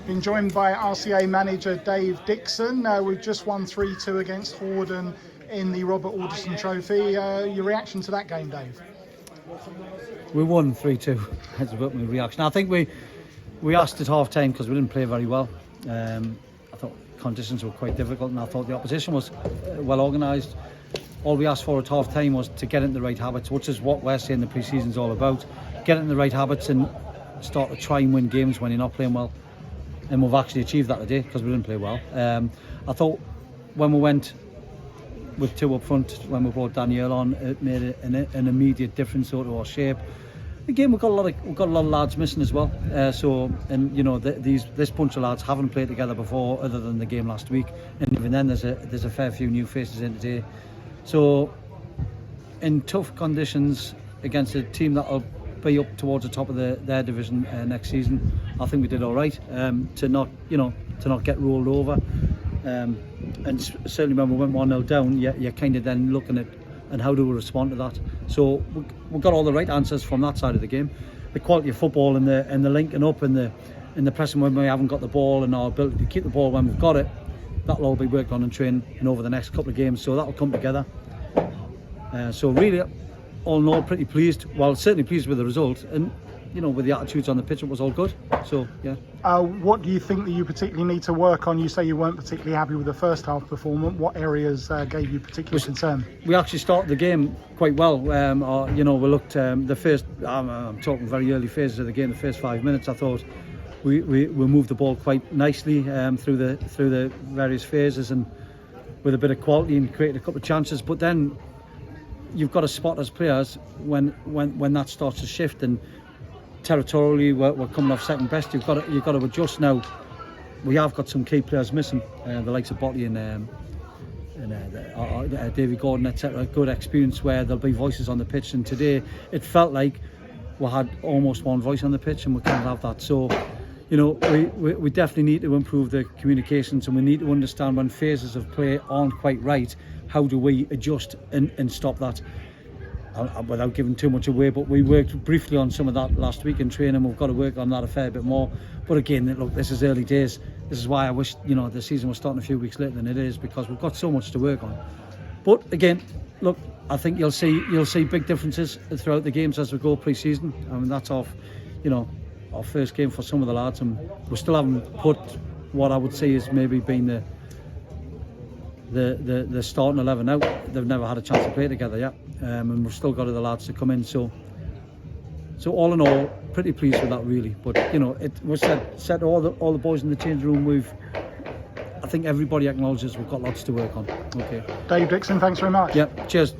Been joined by RCA manager Dave Dickson. We've just won 3-2 against Horden in the Robert Alderson Trophy. Your reaction to that game, Dave? We won 3-2. That's a bit of my reaction. I think we asked at half time because we didn't play very well. I thought conditions were quite difficult, and I thought the opposition was well organised. All we asked for at half time was to get into the right habits, which is what we're saying the pre-season is all about. Get into the right habits and start to try and win games when you're not playing well. And we've actually achieved that today because we didn't play well. I thought when we went with two up front, when we brought Daniel on, it made an immediate difference sort of our shape. Again, we've got a lot of lads missing as well. This bunch of lads haven't played together before, other than the game last week. And even then, there's a fair few new faces in today. So, in tough conditions against a team that'll be up towards the top of their division next season, I think we did all right to not get rolled over. And certainly when we went 1-0 down, you're kind of then looking at and how do we respond to that. So we got all the right answers from that side of the game. The quality of football and the linking up and the pressing when we haven't got the ball, and our ability to keep the ball when we've got it, that'll all be worked on and trained and over the next couple of games. So that'll come together. So really, all in all, pretty pleased. Well, certainly pleased with the result, and with the attitudes on the pitch, it was all good. So yeah. What do you think that you particularly need to work on? You say you weren't particularly happy with the first half performance. What areas gave you particular concern? We actually started the game quite well. We looked the first. I'm talking very early phases of the game. The first 5 minutes, I thought we moved the ball quite nicely through the various phases and with a bit of quality and created a couple of chances. But then you've got to spot as players when that starts to shift, and territorially we're coming off second best. You've got to adjust now. We have got some key players missing, the likes of Botley and Davy Gordon, etc. Good experience where there'll be voices on the pitch, and today it felt like we had almost one voice on the pitch, and we can't have that. So we definitely need to improve the communications, and we need to understand when phases of play aren't quite right, how do we adjust and stop that. Without giving too much away, but we worked briefly on some of that last week in training. We've got to work on that a fair bit more. But again, look, this is early days. This is why I wish the season was starting a few weeks later than it is, because we've got so much to work on. But again, look, I think you'll see big differences throughout the games as we go pre-season. I mean, that's our first game for some of the lads, and we still haven't put what I would say is maybe been the starting 11 out. They've never had a chance to play together yet, and we've still got other lads to come in. So all in all, pretty pleased with that really. But it was said all the boys in the change room. I think everybody acknowledges we've got lots to work on. Okay. Dave Dickson, thanks very much. Yeah. Cheers.